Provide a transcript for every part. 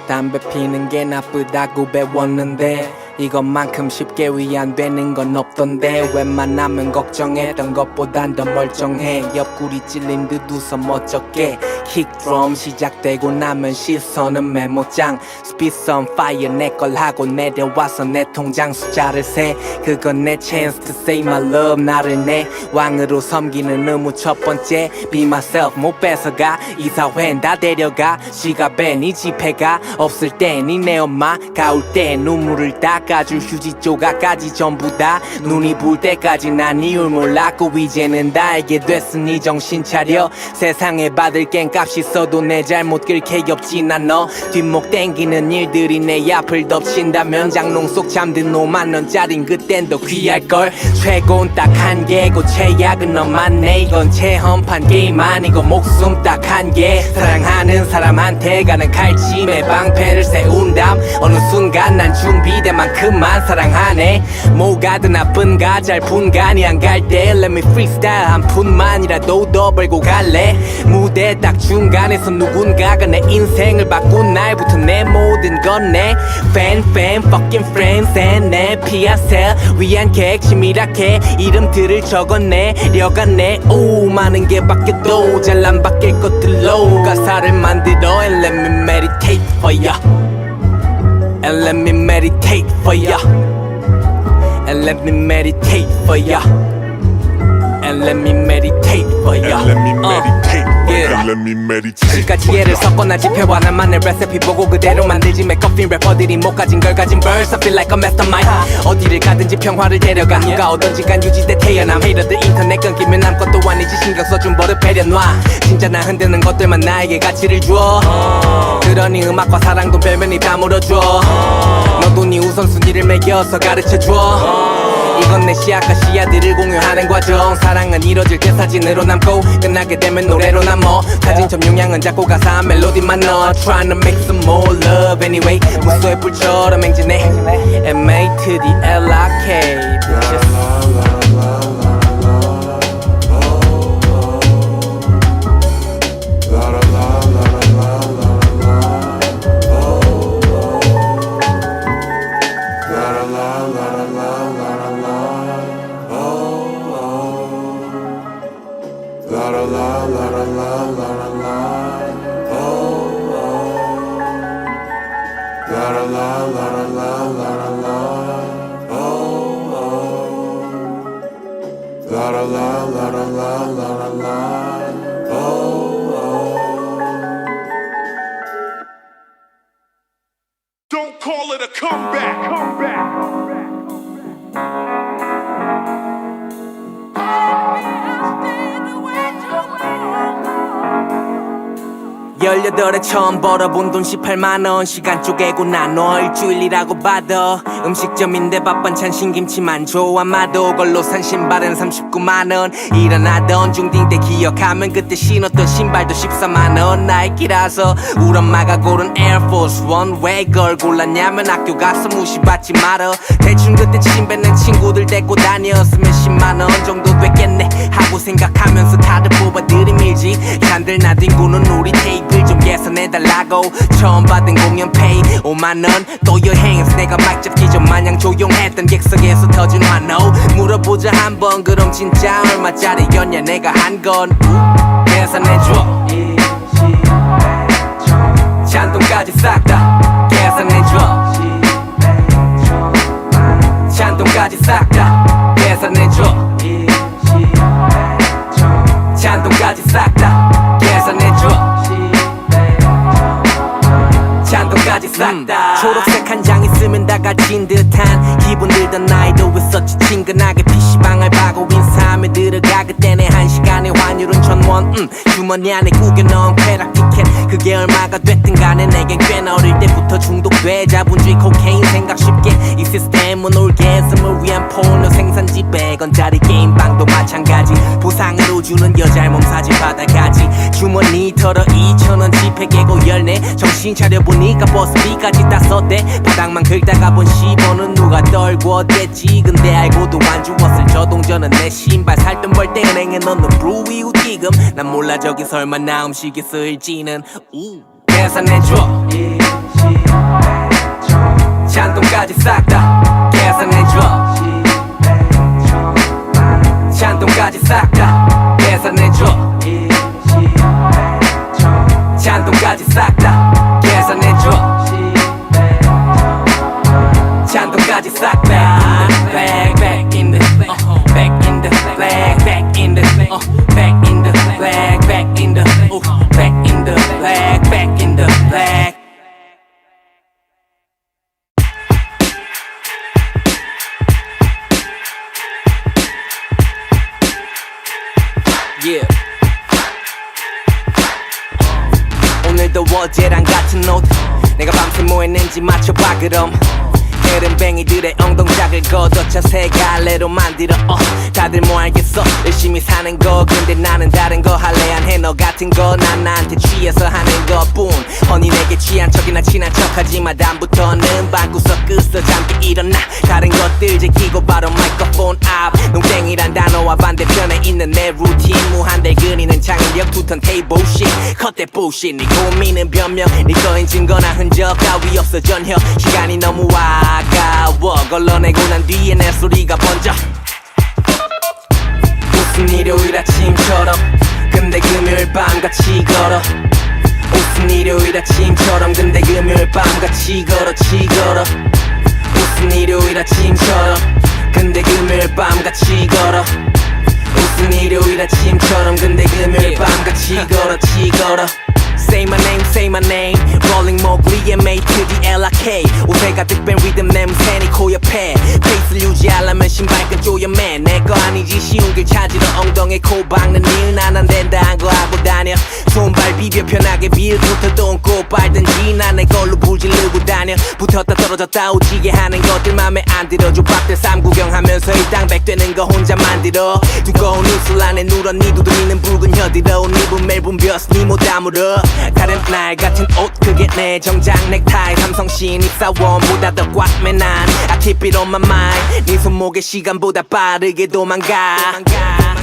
담배 피는 게 나쁘다고 배웠는데 이것만큼 쉽게 위안되는 건 없던데 웬만하면 걱정했던 것보단 더 멀쩡해. 옆구리 찔린 듯 웃어 멋쩍게 킥드럼 시작되고 나면 시선은 메모장 Spit on fire 내 걸 하고 내려와서 내 통장 숫자를 세. 그건 내 chance to say my love. 나를 내 왕으로 섬기는 의무 첫 번째 Be myself 못 뺏어가 이사회엔 다 데려가 지갑에 네 지폐가 없을 때 니 내 엄마 가올 때 눈물을 닦아줄 휴지 조각까지 전부 다 눈이 부을 때까지 난 이유를 몰랐고 이제는 다 알게 됐으니 정신 차려. 세상에 받을 겐 값이 있어도 내 잘못 그렇게 없지. 난 너 뒷목 땡기는 일들이 내 앞을 덮친다면 장롱 속 잠든 5만원짜린 그땐 더 귀할걸. 최고는 딱 한 개고 최악은 너만 내. 이건 체험판 게임 아니고 목숨 딱 한 개. 사랑하는 사람한테 가는 칼집에 방패를 세운 다음 어느 순간 난 준비된 만큼만 사랑하네. 뭐가든 나쁜가 잘 분간이 안 갈 때 Let me freestyle 한 푼만이라도 더 벌고 갈래. 무대 딱 중간에서 누군가가 내 인생을 바꾼 날부터 내 모든 건 내 fan fucking friends and 내 피아셀 위한 계획 치밀하게 이름들을 적어내려가네. 오 많은 게 바뀌어도 잘 안 바뀔 것들로 가사를 만들어 And let me meditate for ya And let me meditate for ya And let me meditate for ya And let me meditate for ya And let me meditate for ya And let me meditate 지금까지 예를 섞거나 지폐와 나만의 레시피 보고 그대로 만들지 맥커핀 래퍼들이 못 가진 걸 가진 verse I feel like a mastermind 어디를 가든지 평화를 데려가 누가 오던지 간 유지돼 태어남 헤이러들 인터넷 끊기면 아무것도 아니지 신경 써준 버릇 배려놔. 진짜 나 흔드는 것들만 나에게 가치를 줘. 그러니 음악과 사랑도 별면이 다 물어줘. 너도 네 우선순위를 매겨서 가르쳐줘. 이건 내 시야과 시야들을 공유하는 과정. 사랑은 이뤄질 때 사진으로 남고 끝나게 되면 노래로 남어. 사진첩 용량은 작고 가사 멜로디만 넣어 Trying to make some more love anyway 무소의 불처럼 행진해 MA to the LIK Don't call it a comeback. 열여덟에 처음 벌어본 돈 18만원 시간 쪼개고 나눠 일주일이라고 봐도 음식점인데 밥 반찬 신김치만 줘. 아마도 걸로 산 신발은 39만원 일어나던 중딩 때 기억하면 그때 신었던 신발도 14만원 나이키라서 우리 엄마가 고른 에어포스 원 왜 그걸 골랐냐면 학교 가서 무시받지 말어. 대충 그때 침 뱉는 친구들 데리고 다녔으면 10만원 정도 됐겠네 하고 생각하면서 카드 뽑아 들이밀지. 잔들 나뒹구는 우리 테이블 좀 계산해달라고 처음 받은 공연 페이 5만원 또 여행에서 내가 마이크 잡기 전 마냥 조용했던 객석에서 터진 환호. 물어보자 한번 그럼 진짜 얼마짜리였냐 내가 한 건 계산해줘. 잔돈까지 싹 다 계산해줘. 잔돈까지 싹 다 계산해줘. 잔돈까지 싹 다 계산해줘. 잔돈까지 싹 다 초록색 한 장 있으면 다 가진 듯한 기분 들던 나이도 있었지. 친근하게 PC방을 바고 인사하며 들어가 그때내 1시간의 환율은 1,000원 주머니 안에 구겨넣은 쾌락 티켓 그게 얼마가 됐든 간에 내겐 꽤나 어릴 때부터 중독돼 자본주의 코케인 생각 쉽게 이 시스템은 올게즘을 위한 포르노 생산지 100원짜리 게임방도 마찬가지 보상으로 주는 여자의 몸 사진 받아가지 주머니 털어 2,000원 지폐 깨고 열네 정신 차려보니까 버스비까지 다 썼대 바닥만 긁다가 본 10원은 누가 떨고 어땠지 근데 알고도 안 주웠을 저 동전은 내 신발 살돈 벌 때 은행에 넣는 브루이 우기금 난 몰라 저기 설마 나 음식에 쓰일지는 계산해줘 잔돈까지 싹 다 계산해줘 잔돈까지 싹 다 계산해줘 잔돈까지 싹 다 계산해줘 잔돈까지 싹 다 back in the back in the back in the back in the back in the back in the back in the back yeah 오늘도 어제랑 같은 옷 내가 밤새 뭐 했는지 맞춰봐 그럼 게으름뱅이들의 엉덩작을 걷어차 세 갈래로 만들어 다들 뭐 알겠어 열심히 사는 거 근데 나는 다른 거 할래 안 해 너 같은 거 난 나한테 취해서 하는 것뿐 허니 내게 취한 척이나 친한 척하지마 다음부터는 방구석 끝서 잠기 일어나 다른 것들 제끼고 바로 마이크폰 앞 농땡이란 단어와 반대편에 있는 내 루틴 무한대 그리는 창의력 두턴 테이블 쉿 컷대 부쉿 네 고민은 변명 네 거인 증거나 흔적 따위 없어 전혀 시간이 너무 아까워 걸러내고 난 뒤에 내 소리가 번져 웃음 일요일 아침처럼 근데 금요일 밤같이 걸어 웃음 일요일 아침처럼 근데 금요일 밤같이 걸어 웃음 일요일 아침처럼 근데 금요일 밤같이 걸어 웃음 일요일 아침처럼 근데 금요일 밤같이 걸어 Say my name Rolling 머구리에 made to the LRK 옷에 가득 뺀 리듬 냄새니 코옆에 페이스를 유지하려면 신발끈 조여매 내거 아니지 쉬운 길 찾으러 엉덩이 코 박는 일 난 안 된다한 거 하고 다녀 손발 비벼 편하게 빌부터 똥꼬 빨든지 난 내 걸로 불질르고 다녀 붙었다 떨어졌다 오지게 하는 것들 맘에 안 들어 족밥들 쌈 구경하면서 일당백 되는 거 혼자 만들어 두꺼운 입술 안에 누런 니 두드리는 붉은 혀들어 옷 입은 멜분 벼스 니 못 다물어 다른 날 같은 옷 그게 내 정장 넥타이 삼성 신입사원보다 더 꽉 매 난 I keep it on my mind 네 손목에 시간보다 빠르게 도망가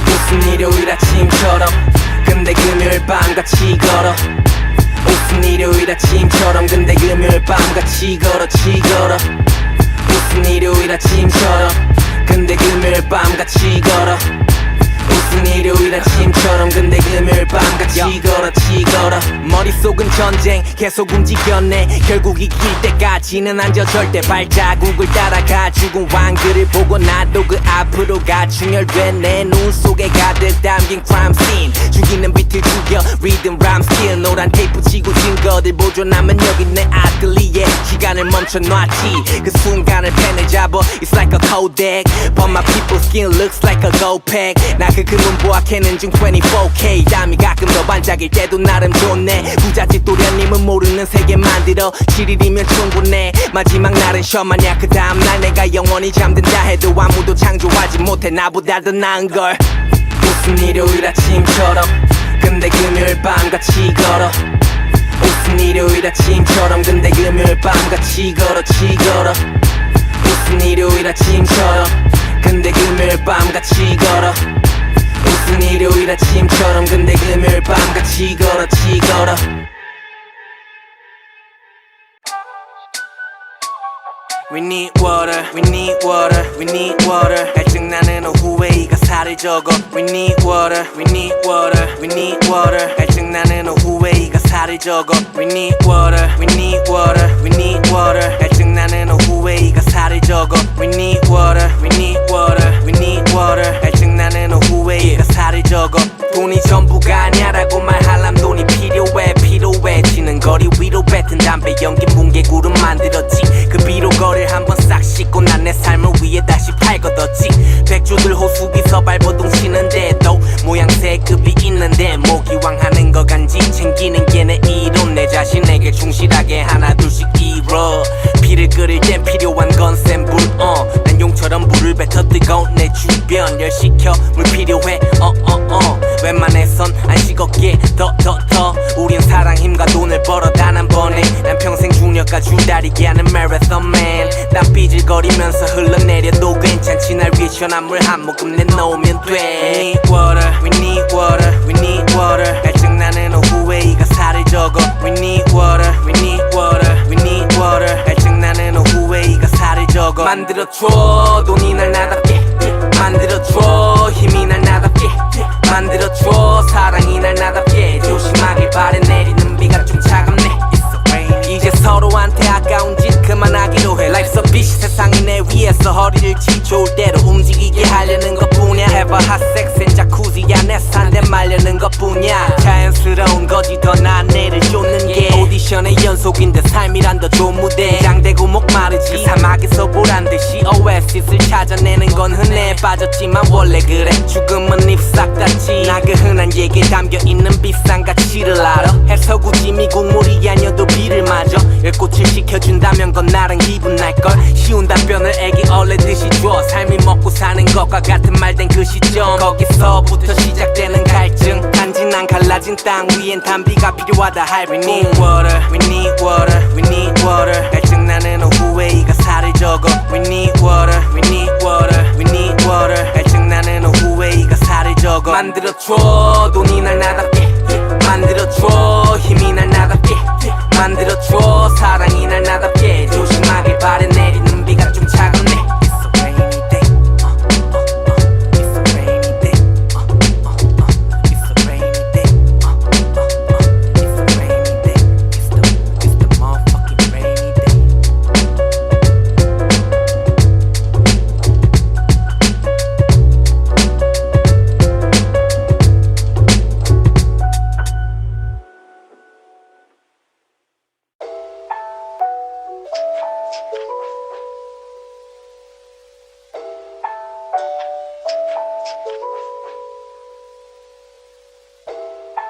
웃음 일요일 아침처럼 근데 금요일 밤같이 걸어 웃음 일요일 아침처럼 근데 금요일 밤같이 걸어 웃음 일요일 아침처럼 근데 금요일 밤같이 걸어 웃음 일요일 아침처럼 근데 금요일 밤같이 걸어 머릿속은 전쟁 계속 움직였네 결국 이길 때까지는 안 져 절대 발자국을 따라가 죽은 왕들을 보고 나도 그 앞으로 가 충혈된 내 눈 속에 가득 담긴 crime scene 죽이는 비트 죽여 리듬 람 스틸 노란 테이프 치고 증거들 보존하면 여기 내 아틀리에 시간을 멈춰놨지 그 순간을 펜을 잡아 It's like a codec But my people's skin looks like a gold pack 나 그 금은 보아캐는 중 24K 담이 가끔 더 반짝일 때도 나름 좋네 부잣집 도련님은 모르는 세계 만들어 7일이면 충분해 마지막 날은 셔마냐 그 다음날 내가 영원히 잠든다 해도 아무도 창조하지 못해 나보다 더 나은걸 웃음 일요일 아침처럼 근데 금요일 밤같이 걸어 웃음 일요일 아침처럼 근데 금요일 밤같이 걸어 웃음 일요일 아침처럼 근데 금요일 밤같이 걸어 웃음 일요일 아침처럼 근데 금요일 밤같이 걸어 We need water, we need water, we need water 갈증나는 오후에 이 가사를 적어 We need water, we need water, we need water 갈증나는 오후에 이 가사를 적어 We need water, we need water, we need water 갈증나는 오후에 이 가사를 적어 We need water, we need water, we need water 갈증나는 오후에 이 가사를 적어 돈이 전부가 아냐라고 말하람 돈이 필요해지는 거리 위로 뱉은 담배 연기 뭉게구름 만들었지 그 비로 거리를 한번 싹 씻고 난 내 삶을 위해 다시 팔걷었지 백주들 호수비서 발버둥 치는데도 모양새급이 있는데 모기왕하는 거 간지 챙기는 게 내 이론 내 자신에게 충실하게 하나 둘씩 이뤄 피를 끓일 땐 필요한 건 센 불 난 용처럼 저 뜨거운 내 주변 열 식혀 물 필요해 웬만해선 안 식었게 더 우린 사랑 힘과 돈을 벌어 단 한 번에 난 평생 중력과 줄다리기 하는 marathonman 난 삐질거리면서 흘러내려도 괜찮지 날 위해 시원한 물 한 모금 내놓으면 돼 We need water, we need water, we need water 갈증나는 오후에 이 가사를 적어 We need water, we need water, we need water 갈증나는 오후에 이 가사를 적어 만들어줘 돈이 날 나답게 만들어줘 힘이 날 나답게 만들어줘 사랑이 날 나답게 조심하길 바래 내리는 비가 좀 차갑네 이제 서로한테 아까운 짓 그만하기로 해 Life's a bitch 세상이 내 위에서 허리를 치 좋을 대로 움직이게 하려는 것뿐이야 Have a hot sex and jacuzzi 안에서 한 대 말려는 것뿐이야 자연스러운 거지 더 나은 내를 쫓는 게 오디션의 연속인데 삶이란 더 좋은 무대 장대고 목마르지 그 사막에서 보란듯이 오아시스를 찾아내는 건 흔해 빠졌지만 원래 그래 죽음은 입싹 닫지 나 그 흔한 얘기에 담겨있는 비싼 가치를 알아 해서구지 미국물이 아니어도 비를 맞아 열꽃을 시켜준다면 건 나랑 기분 날걸 쉬운 답변을 애기 얼레듯이 줘 삶이 먹고 사는 것과 같은 말된 그 시점 거기서부터 시작되는 갈증 단지 난 갈라진 땅 위엔 담비가 필요하다 할 We need water, we need water, we need water 갈증나는 오후에 이 가사를 적어 We need water, we need water, we need water 갈증나는 오후에 이 가사를 적어 만들어줘 돈이 날 나답게 만들어줘 힘이 날 나답게 만들어줘 사랑이 날 나답게 조심하길 바래 내리는 비가 좀 차갑네 It's a rainy day It's a rainy day It's a rainy day It's a rainy day It's the motherfucking rainy day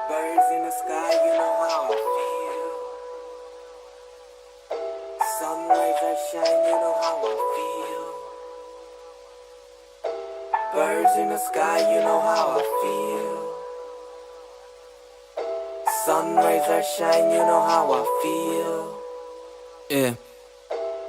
Birds in the sky, you know how I feel. Sunrayz are shine, you know how I feel. Birds in the sky, you know how I feel. Sunrayz are shine, you know how I feel. Yeah.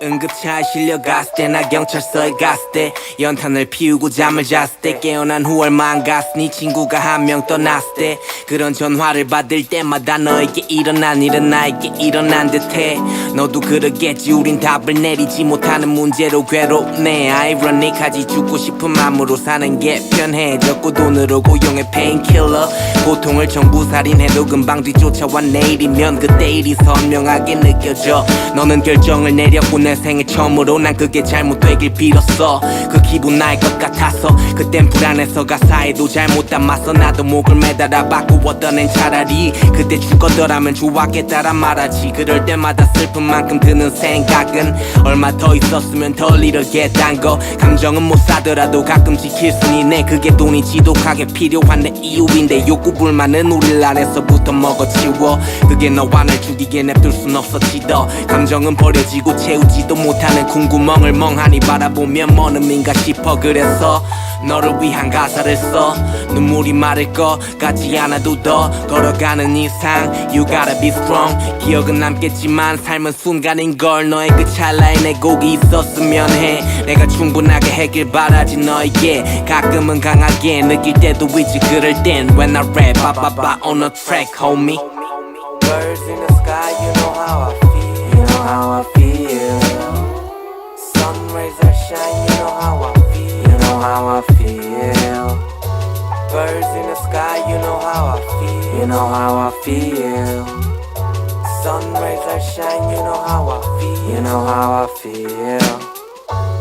응급차에 실려갔을 때 나 경찰서에 갔을 때 연탄을 피우고 잠을 잤을 때 깨어난 후 얼마 안 갔으니 친구가 한 명 떠났을 때 그런 전화를 받을 때마다 너에게 일어난 일은 나에게 일어난 듯해 너도 그러겠지 우린 답을 내리지 못하는 문제로 괴롭네 아이러닉하지 죽고 싶은 마음으로 사는 게 편해졌고 돈으로 고용해 페인킬러 고통을 정부살인해도 금방 뒤쫓아와 내일이면 그때 일이 선명하게 느껴져 너는 결정을 내렸고 내 생애 처음으로 난 그게 잘못되길 빌었어 그 기분 나을 것 같아서 그땐 불안해서 가사에도 잘못 담았어 나도 목을 매달아 바꾸었던 앤 차라리 그때 죽었더라면 좋았겠다란 말하지 그럴 때마다 슬픈 만큼 드는 생각은 얼마 더 있었으면 덜 이러겠단 거 감정은 못 사더라도 가끔 지킬 순 있네 그게 돈이 지독하게 필요한 내 이유인데 욕구 불만은 우릴 안에서부터 먹어치워 그게 너와 날 죽이게 냅둘 순 없었지 더 감정은 버려지고 채우지도 못하는 쿵구멍을 멍하니 바라보면 뭔 의미인가 싶어 그래서 너를 위한 가사를 써 눈물이 마를 것 같지 않아도 더 걸어가는 이상 You gotta be strong 기억은 남겠지만 삶은 순간인걸 너의 그 찰나에 내 곡이 있었으면 해 내가 충분하게 하길 바라지 너에게 가끔은 강하게 느낄 때도 있지 그럴 땐 When I rap on a track homie Birds in the sky you know how I feel You know how I feel Sunrayz are shine you know how I feel You know how I feel Birds in the sky you know how I feel You know how I feel Sunrayz are shine you know how I feel You know how I feel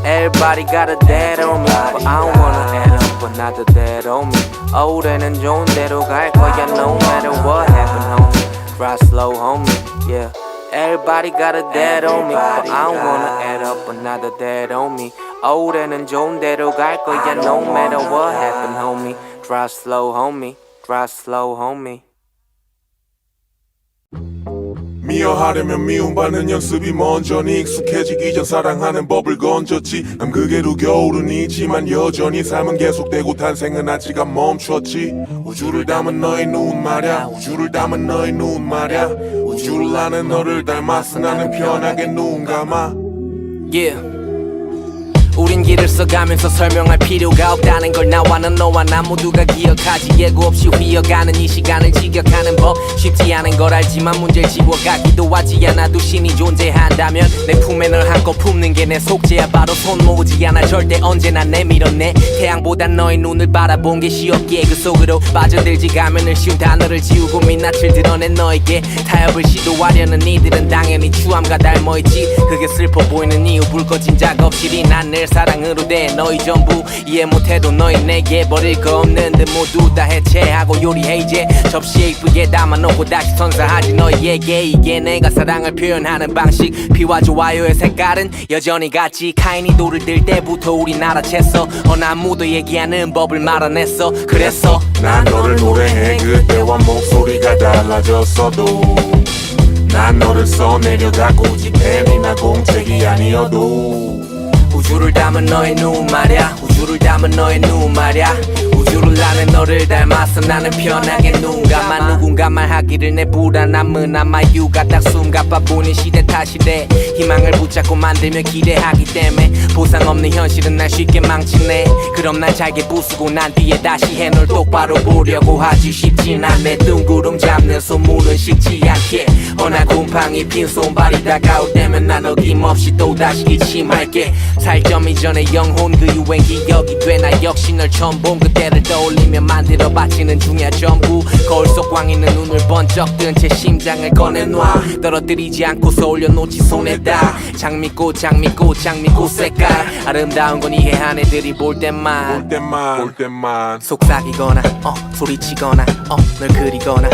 Everybody got a dad on me But I don't wanna add up another dad on me 올해는 좋은 대로 갈 거야 No matter what happen homie Try slow homie yeah Everybody got a dad on me But I don't wanna add up another dad on me 올해는 좋은 대로 갈 거야 No matter what happen homie Try slow homie Try slow homie 미워하려면 미움받는 연습이 먼저니 익숙해지기 전 사랑하는 법을 건졌지 난 그게로 겨울은 있지만 여전히 삶은 계속되고 탄생은 아직 안 멈췄지 우주를 담은 너의 눈 말야 우주를 담은 너의 눈 말야 우주를 나는 너를 닮았어 나는 편하게 눈 감아 Yeah. 우린 길을 써가면서 설명할 필요가 없다는 걸 나와는 너와 나 모두가 기억하지 예고 없이 휘어가는 이 시간을 직역하는 법 쉽지 않은 걸 알지만 문제를 지워가기도 하지 않아도 신이 존재한다면 내 품에 널 한껏 품는 게 내 속죄야 바로 손 모으지 않아 절대 언제나 내밀었네 태양보다 너의 눈을 바라본 게 쉬웠기에 그 속으로 빠져들지 가면을 쉬운 단어를 지우고 민낯을 드러낸 너에게 타협을 시도하려는 이들은 당연히 추함과 닮아있지 그게 슬퍼 보이는 이유 불 꺼진 작업실이 난 늘 사랑으로 돼 너희 전부 이해 못해도 너희 내게 버릴 거 없는 듯 모두 다 해체하고 요리해 이제 접시에 이쁘게 담아놓고 다시 선사하지 너희에게 이게 내가 사랑을 표현하는 방식 피와 좋아요의 색깔은 여전히 같지 카인이 돌을 들 때부터 우리나라 챘어 어느 아무도 얘기하는 법을 말아냈어 그래서 난 너를 노래해 그때와 목소리가 달라졌어도 난 너를 써내려가 굳이 펜이나 공책이 아니어도 우주를 담은 너의 눈 말야 우주를 담은 너의 눈 말야 우주를 나는 너를 닮았어 나는 편하게 눈 감아 누군가 말하기를 내 불안함은 아마 유가 딱 숨가빠보는 시대 탓이래 희망을 붙잡고 만들며 기대하기 때문에 보상 없는 현실은 날 쉽게 망치네 그럼 날 잘게 부수고 난 뒤에 다시 해 널 똑바로 보려고 하지 쉽진 않네 둥구름 잡는 소문은 식지 않게 허나 곰팡이 핀 손발이 다가올 때면 난 어김없이 또다시 기침할게 살점 이전에 영혼 그 유행 기억이 돼 나 역시 널 처음 본 그때를 떠올리며 만들어 바치는 중이야 전부 거울 속 광이는 눈을 번쩍 뜬 채 심장을 꺼내놔 떨어뜨리지 않고서 올려놓지 손에다 장미꽃 장미꽃 장미꽃 색깔 아름다운 건 이해한 애들이 볼 때만 속삭이거나 소리치거나 널 그리거나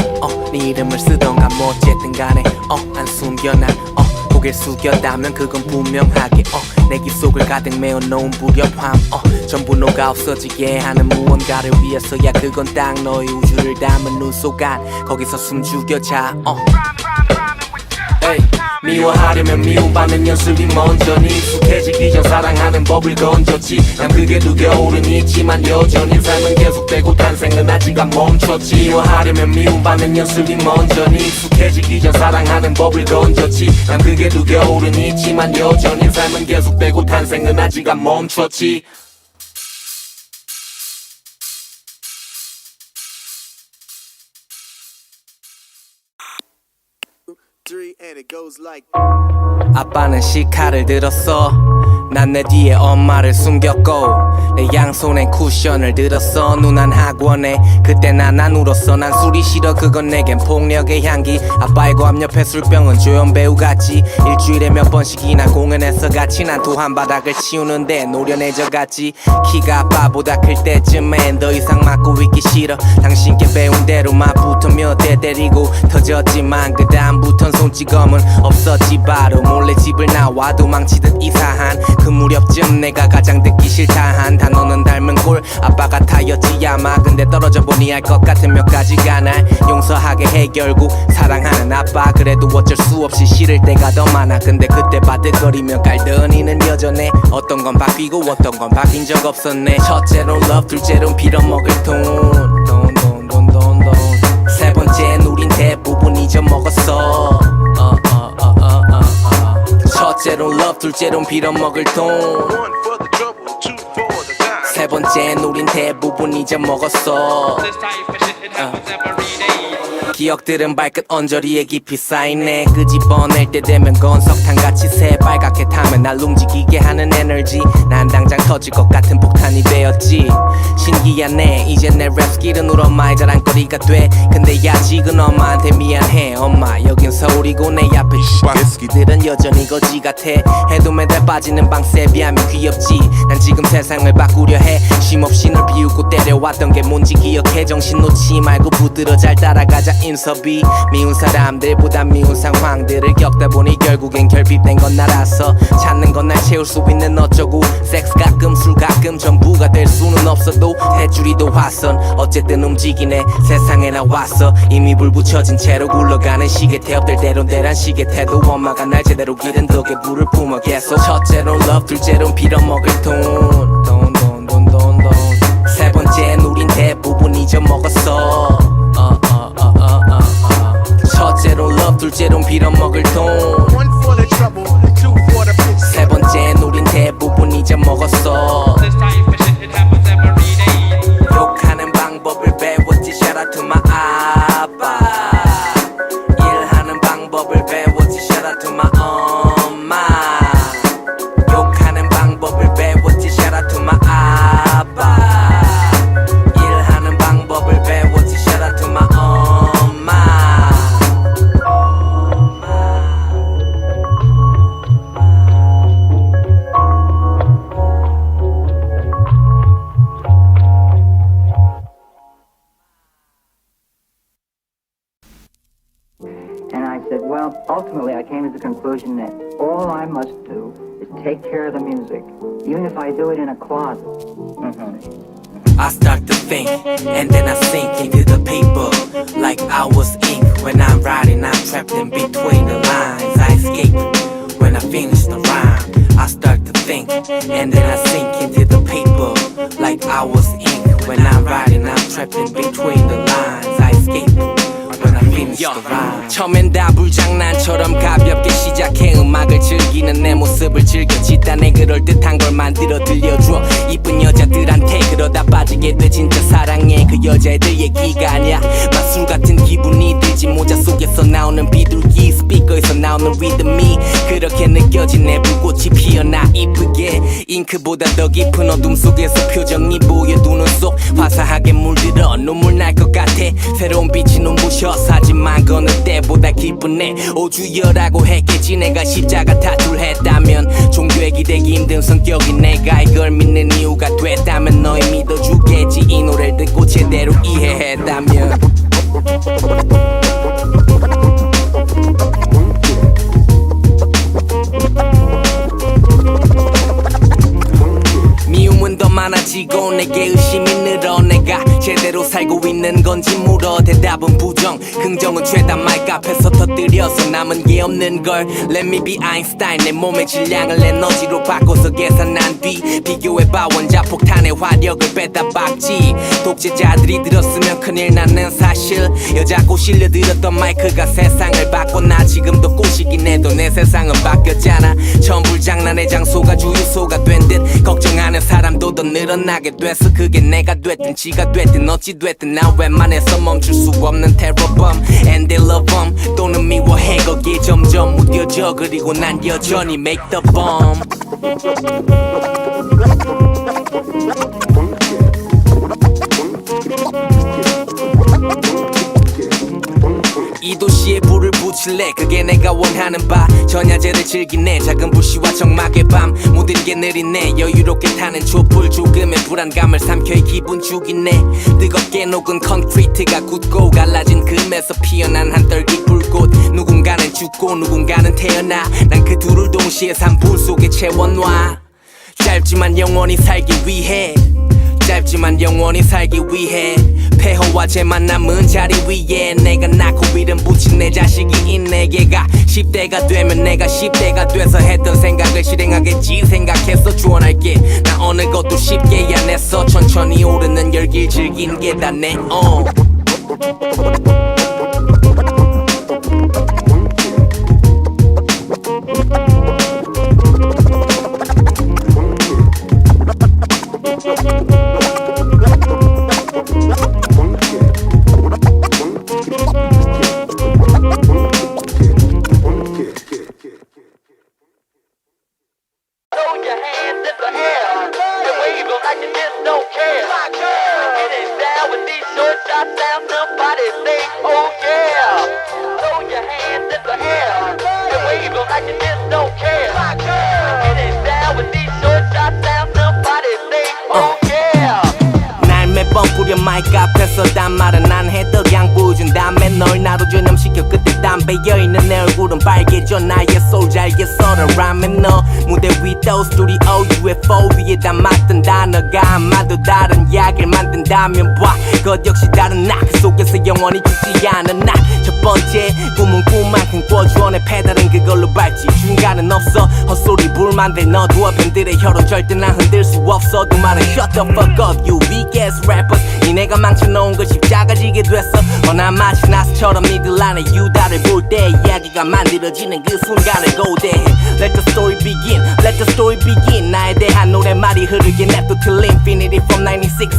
네 이름을 쓰던가 뭐 어쨌든 간에 안 숨겨놔 고개를 숙였다면 그건 분명하게 내 기 속을 가득 메워놓은 불협함 전부 녹아 없어지게 하는 무언가를 위해서야 그건 딱 너의 우주를 담은 눈 속 안 거기서 숨 죽여자 미워하려면 미움받는 연습이 먼저니 익숙해지기 전 사랑하는 법을 건졌지 난 그게도 겨울은 있지만 여전히 삶은 계속되고 탄생은 아직 안 멈췄지 미워하려면 미움받는 연습이 먼저니 익숙해지기 전 사랑하는 법을 건졌지 난 그게도 겨울은 있지만 여전히 삶은 계속되고 탄생은 아직 안 멈췄지 아빠는 시카를 들었어 난 내 뒤에 엄마를 숨겼고 내 양손엔 쿠션을 들었어 누난 학원에 그때 난 안 울었어 난 술이 싫어 그건 내겐 폭력의 향기 아빠의 고함 옆에 술병은 조연 배우 같지 일주일에 몇 번씩이나 공연해서 같이 난 토한 바닥을 치우는데 노련해져 갔지 키가 아빠보다 클 때쯤엔 더 이상 맞고 있기 싫어 당신께 배운 대로만 붙으며 대 때리고 터졌지만 그 다음부턴 손찌검은 없었지 바로 몰래 집을 나와 도망치듯 이사한 그 무렵쯤 내가 가장 듣기 싫다 한 단어는 닮은 꼴 아빠 같아였지 아마 근데 떨어져 보니 알 것 같은 몇 가지가 날 용서하게 해 결국 사랑하는 아빠 그래도 어쩔 수 없이 싫을 때가 더 많아 근데 그때 바득거리며 깔던 이는 여전해 어떤 건 바뀌고 어떤 건 바뀐 적 없었네 첫째로 love 둘째로 빌어먹을 돈 세 번째는 우린 대부분 잊어먹었어 첫째로 love 둘째로 빌어먹을 돈 세 번째는 우린 대부분 잊어먹었어 기억들은 발끝 언저리에 깊이 쌓이네 끄집어낼 때 되면 건 석탄같이 새빨갛게 타면 날 움직이게 하는 에너지 난 당장 터질 것 같은 폭탄이 되었지 신기하네 이제 내 랩 스킬은 우리 엄마의 자랑거리가 돼 근데 아직은 엄마한테 미안해 엄마 여긴 서울이고 내 앞에 슈퍼스키들은 여전히 거지 같아 해도 매달 빠지는 방세에 비하면 귀엽지 난 지금 세상을 바꾸려 해 쉼없이 널 비우고 때려왔던 게 뭔지 기억해 정신 놓지 말고 붙들어 잘 따라가자 인섭이 미운 사람들보다 미운 상황들을 겪다 보니 결국엔 결핍된 건 나라서 찾는 건 날 채울 수 있는 어쩌고 섹스 가끔 술 가끔 전부가 될 수는 없어도 해줄이도 화선 어쨌든 움직이네 세상에 나왔어 이미 불 붙여진 채로 굴러가는 시계 태엽들 대론 대란 시계 태도 엄마가 날 제대로 기른 덕에 불을 뿜어 계속 첫째론 love 둘째론 빌어먹을 돈 세 번째는 우린 대부분 잊어먹었어 첫째론 love 둘째론 빌어먹을 돈 세 번째는 우린 대부분 잊어먹었어 욕하는 방법을 배웠지 shout out to my 아빠 일하는 방법을 배웠지 shout out to my 엄마 욕하는 방법을 배웠지 shout out to my 아빠 일하는 방법을 배웠지 shout out to my 엄마 And I said, well, ultimately I came to the conclusion that all I must do is take care of the music, even if I do it in a closet. I start to think, and then I sink into the paper like I was ink. When I'm writing, I'm trapped in between the lines. I escape when I finish the rhyme. I start to think, and then I sink into the paper like I was ink. When I'm writing, I'm trapped in between the lines. I escape when I finish the rhyme. 처음엔 다 불장난처럼 가볍게 시작해 음악을 즐기는 내 모습을 즐겨 집단에 그럴듯한 걸 만들어 들려줘 이쁜 여자들한테 그러다 빠지게 돼 진짜 사랑해 그 여자애들 얘기가 아니야 마술 같은 기분이 들지 모자 속에서 나오는 비둘기 스피커에서 나오는 리듬이 그렇게 느껴진 내 불꽃이 피어나 이쁘게 잉크보다 더 깊은 어둠 속에서 표정이 보여 두 눈 속 화사하게 물들어 눈물 날 것 같아 새로운 빛이 눈부셔 하지만 그 어느 때보다 기쁘네 오주여라고 했겠지 내가 십자가 타투했다면 종교에 기대기 힘든 성격이 내가 이걸 믿는 이유가 됐다면 너희 믿어주겠지 이 노래를 듣고 제대로 이해했다면 미움은 더 많아지고 내게 의심이 늘어 내가 제대로 살고 있는 건지 물어 대답은 부정 긍정은 죄다 마이크 앞에서 터뜨려서 남은 게 없는 걸 Let me be Einstein 내 몸의 질량을 에너지로 바꿔서 계산한 뒤 비교해봐 원자폭탄의 화력을 빼다 박지 독재자들이 들었으면 큰일 나는 사실 여자고 실려들었던 마이크가 세상을 바꿔나 지금도 꼬시긴 해도 내 세상은 바뀌었잖아 처음 불장난의 장소가 주유소가 된 듯 걱정하는 사람도 더 늘어나게 됐어 그게 내가 됐든 지가 됐든 어찌 됐든 난 웬만해서 멈출 수 없는 테러범 And they love them 또는 미워해 거기에 점점 무뎌져 그리고 난 여전히 make the bomb 이 도시에 불을 붙일래 그게 내가 원하는 바 전야제를 즐기네 작은 불씨와 적막의 밤 모든 게 느리네 여유롭게 타는 촛불 조금의 불안감을 삼켜 이 기분 죽이네 뜨겁게 녹은 콘크리트가 굳고 갈라진 금에서 피어난 한 떨기 불꽃 누군가는 죽고 누군가는 태어나 난 그 둘을 동시에 산불 속에 채워놔 짧지만 영원히 살기 위해 짧지만 영원히 살기 위해 폐허와 죄만 남은 자리 위에 내가 낳고 이름 붙인 내 자식이 있네 얘가 10대가 되면 내가 10대가 돼서 했던 생각을 실행하겠지 생각해서 주원할게 나 어느 것도 쉽게 안 했어 천천히 오르는 열길 즐긴 게 다 내 마이크 앞에서 단말은 안 해도 양보해준 다음에 널 나로 전염시켜 그때 담배 여있는 내 얼굴은 빨개져 나의 소울 잘게 썰어 람에 너 무대 위 또 스튜디오 UFO 위에 담았던 단어가 아마도 다른 약을 만든다면 봐 그것 역시 다른 나 그 속에서 영원히 죽지 않은 나 첫 번째 꿈은 꿈만큼 꿔주원의 페달은 그걸로 밟지 중간은 없어 헛소리 불만들 너도 팬들의 혀로 절대 난 흔들 수 없어 두 말은 shut the fuck up you weak ass rappers 니네가 망쳐놓은 걸 십자가지게 됐어 난 마치 나스처럼 니들 안에 유다를 볼 때 이야기가 만들어지는 그 순간을 고대해 Let the story begin Let the story begin 나에 대한 노래말이 흐르게 냅둬 Til Infinity from 96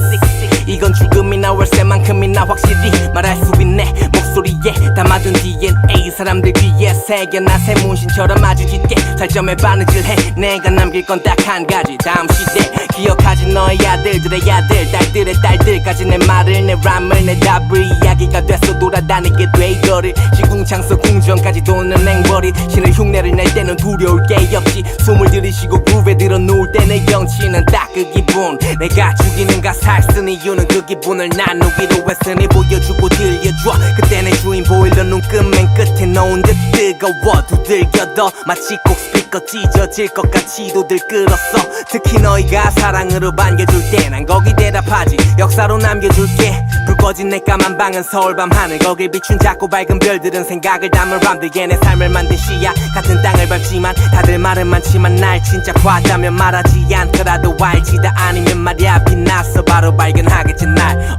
이건 죽음이나 월세만큼이나 확실히 말할 수 있네 목소리에 담아둔 DNA 사람들 귀에 새겨나 새문신처럼 아주 짙게 살점에 바느질해 내가 남길 건 딱 한 가지 다음 시대 기억하지 너의 아들들의 아들 딸들의 딸들까지 내 말을 내 람을 내 답을 이야기가 돼서 돌아다니게 돼 이거를 시궁창서 궁전까지 도는 앵벌이 신을 흉내를 낼 때는 두려울 게 없지 숨을 들이쉬고 그룹에 들어 누울 때 내 영치는 딱 그 기분 내가 죽이는 가사를 쓴 이유는 그 기분을 나누기로 했으니 보여주고 들려줘 그때 내 주인 보일러 눈끝 맨 끝에 놓은 듯 뜨거워 두들겨도 마치 꼭 스피커 찢어질 것 같이도 들끓었어 특히 너희가 사랑으로 반겨줄 때 난 거기 대답하지 역사로 남겨줄게 불 꺼진 내 까만 방은 서울밤 하늘 거길 비춘 작고 밝은 별들은 생각을 담은 람들의 내 삶을 만든 시야 같은 땅을 밟지만 다들 말은 많지만 날 진짜 봤다면 말하지 않더라도 알지 다 아니면 말야 빛나서 바로 발견하겠지 날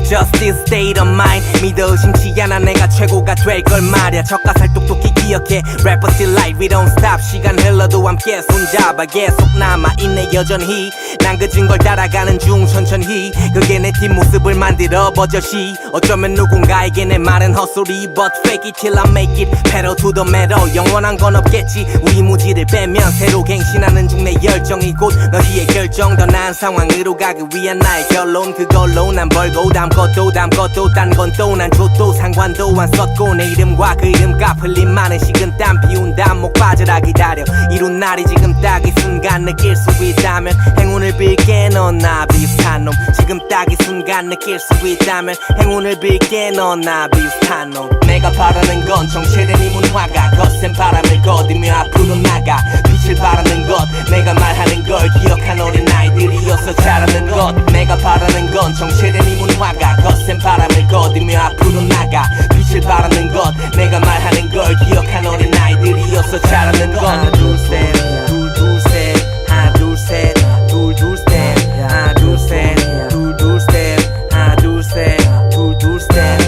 Just this state of mind 믿어 의심치 않아 내가 최고가 될 걸 말야 젓가살 똑똑히 기억해 Rapper still light we don't stop 시간 흘러도 함께 손잡아 계속 남아있네 여전히 난 그진 걸 따라가는 중 천천히 그게 내 뒷모습을 만들어 버젓이 어쩌면 누군가에게 내 말은 헛소리 But fake it till I make it pedal to the metal 영원한 건 없겠지 우리 무지를 빼면 새로 갱신하는 중 내 열정이 곧 너희의 결정 더 나은 상황으로 가기 위한 나의 결론 그걸로 난 벌고 담것도 딴 건 또 난 줘도 상관도 안 썼고 내 이름과 그 이름값 흘린 많은 식은땀 비운 다음 목 빠져라 기다려 이룬 날이 지금 딱 이 순간 느낄 수 있다면 행운을 빌게 넌 나 비슷한 놈 지금 딱 이 순간 느낄 수 있다면 행운을 빌게 넌 나 비슷한 놈 내가 바라는 건 정체된 이 문화가 거센 바람을 거두며 앞으로 나가 빛을 바라는 것 내가 말하는 걸 기억한 어린아이들이어서 자라는 것 내가 바라는 건 정체된 이 문화가 거센 바람을 거두며 앞으로 나가 빛을 바라는 것 내가 말하는 걸 기억한 어린아이들이어서 자라는 것 하나 둘셋 둘둘셋 하나 둘셋 둘둘셋 하나 둘셋 둘둘셋 하나 둘셋 둘둘셋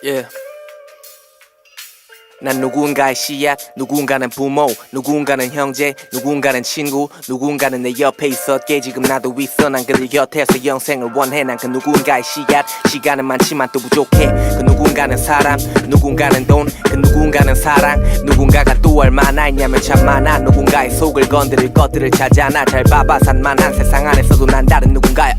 Yeah. 난 누군가의 씨앗, 누군가는 부모, 누군가는 형제, 누군가는 친구, 누군가는 내 옆에 있었기에 지금 나도 있어. 난 그들 곁에서 영생을 원해. 난 그 누군가의 씨앗. 시간은 많지만 또 부족해. 그 누군가는 사람, 누군가는 돈, 그 누군가는 사랑. 누군가가 또 얼마나 있냐면 참 많아. 누군가의 속을 건드릴 것들을 찾아나. 잘 봐봐 산만한 세상 안에서도 난 다른 누군가야.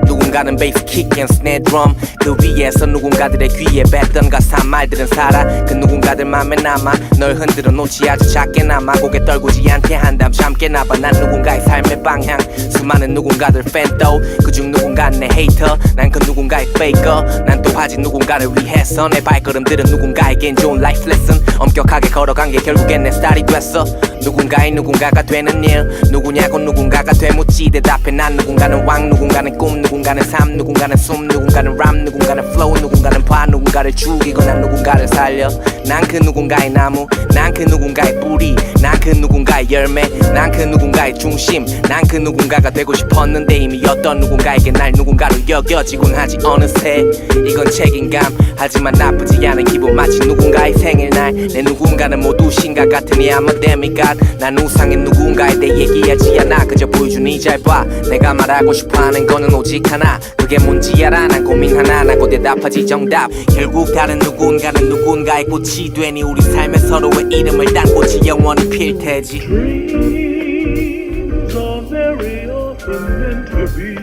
누군가는 베이스 킥 앤 스네어 드럼 그 위에서 누군가들의 귀에 뱉던 가사 말들은 살아. 그 누군가들 맘에 남아 널 흔들어 놓지 아주 작게나마 고개 떨구지 않게 한담 참게나봐. 난 누군가의 삶의 방향 수많은 누군가들 팬도 그중 누군가는 내 헤이터. 난 그 누군가의 페이커. 난 또 아직 누군가를 위해서 내 발걸음들은 누군가에겐 좋은 라이프 레슨 엄격하게 걸어간 게 결국엔 내 스타일이 됐어. 누군가의 누군가가 되는 일 누구냐고 누군가가 되묻지 대답해. 난 누군가는 왕 누군가는 꿈 누군가는 삶 누군가는 숨 누군가는 람 누군가는 플로우 누군가는 싶어 누군가를 죽이고 난 누군가를 살려 난 그 누군가의 나무 난 그 누군가의 뿌리 난 그 누군가의 열매 난 그 누군가의 중심 난 그 누군가가 되고 싶었는데 이미 어떤 누군가에게 날 누군가로 여겨지곤 하지 어느새 이건 책임감 하지만 나쁘지 않은 기분 마치 누군가의 생일날 내 누군가는 모두 신과 같으니 I'm a demigod 난 우상의 누군가에 대해 얘기하지 않아 그저 보여주니 잘 봐 내가 말하고 싶어하는 거는 오직 하나 그게 뭔지 알아 난 고민 하나 나고 대답하지 정답 결국 다른 누군가는 누군가의 꽃이 되니 우리 삶에 서로의 이름을 단 꽃이 영원히 필 테지 Dreams are very often meant to be.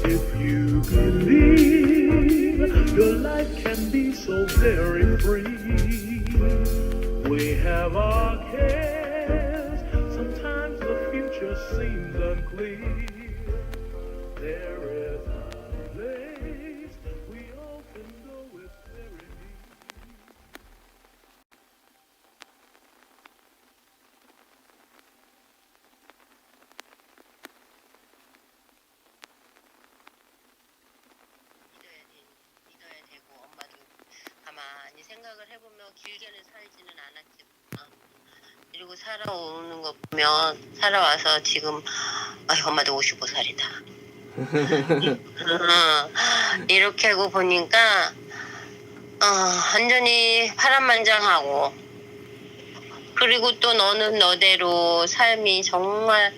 If you believe, your life can be so very free. We have our cares. Sometimes the future seems unclear. There is a place we often go with very neat. 믿어야 되고 엄마도 가만히 생각을 해보면 길게는 살지는 않았지만 그리고 살아오는 거 보면 살아와서 지금 엄마도 55살이다 이렇게 하고 보니까 완전히 파란만장하고 그리고 또 너는 너대로 삶이 정말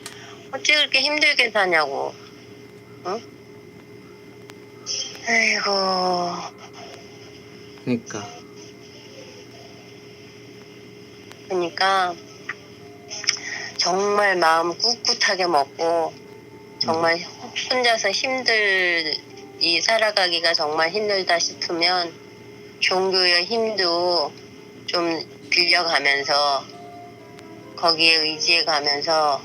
어찌 그렇게 힘들게 사냐고 응? 아이고 그러니까 정말 마음 꿋꿋하게 먹고 정말 혼자서 힘들이 살아가기가 정말 힘들다 싶으면 종교의 힘도 좀 빌려가면서 거기에 의지해가면서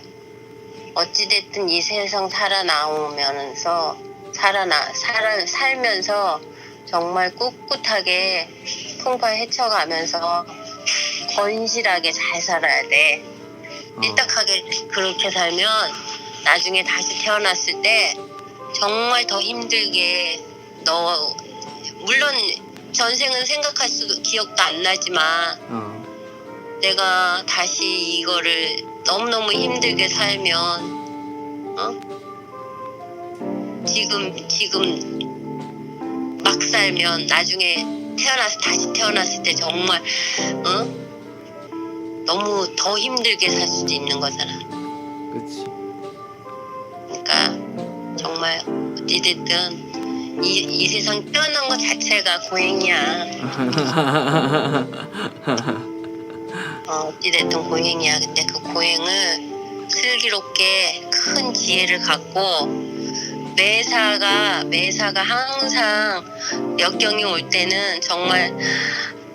어찌됐든 이 세상 살아나오면서 살면서 정말 꿋꿋하게 풍파 헤쳐가면서 건실하게 잘 살아야 돼. 삐딱하게 그렇게 살면 나중에 다시 태어났을 때 정말 더 힘들게 물론 전생은 생각할 수도 기억도 안 나지만 내가 다시 이거를 너무너무 힘들게 살면 지금 막 살면 나중에 다시 태어났을 때 정말 너무 더 힘들게 살 수도 있는 거잖아. 그치 그러니까 정말 어찌됐든 이 세상 태어난 것 자체가 고행이야. 어찌됐든 고행이야. 근데 그 고행을 슬기롭게 큰 지혜를 갖고 매사가 항상 역경이 올 때는 정말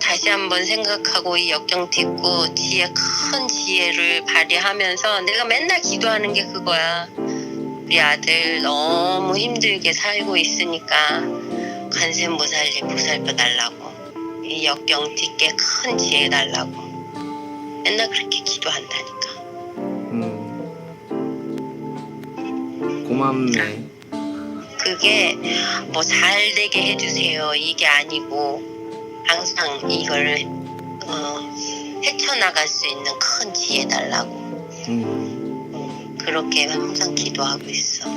다시 한번 생각하고 이 역경 딛고 큰 지혜를 발휘하면서 내가 맨날 기도하는 게 그거야. 우리 아들 너무 힘들게 살고 있으니까 관세음보살님 보살펴 달라고 이 역경 딛게 큰 지혜 달라고 맨날 그렇게 기도한다니까. 고맙네. 그게 뭐 잘 되게 해주세요 이게 아니고 항상 이걸 헤쳐나갈 수 있는 큰 지혜 달라고 그렇게 항상 기도하고 있어.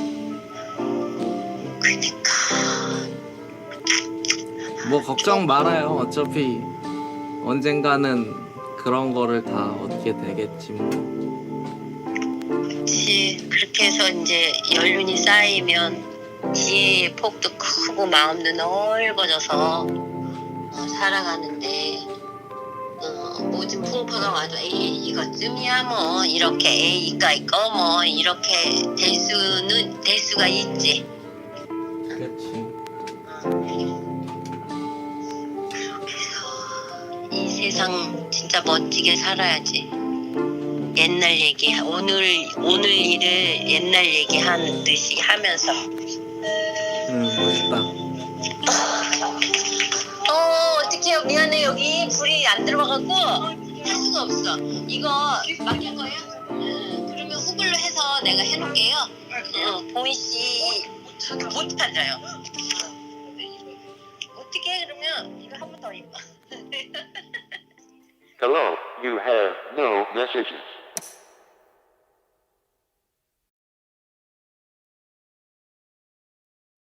그러니까 뭐 걱정 말아요. 어차피 언젠가는 그런 거를 다 어떻게 되겠지 뭐. 그렇지. 그렇게 해서 이제 연륜이 쌓이면 지혜의 폭도 크고 마음도 넓어져서 살아가는데 모든 풍파가 와도 에이 이것쯤이야 뭐 이렇게 에이 이거 뭐 이렇게 될 수가 있지. 그렇지. 그렇게 해서 이 세상 진짜 멋지게 살아야지. 옛날 얘기 오늘 일을 옛날 얘기한 듯이 하면서. 멋있다. 어떡해요. 미안해. 여기 불이 안 들어와갖고 할 수가 없어. 이거 맡길 거예요? 그러면 후불로 해서 내가 해놓을게요. 보이씨 못 찾아요. Hello, you have no messages.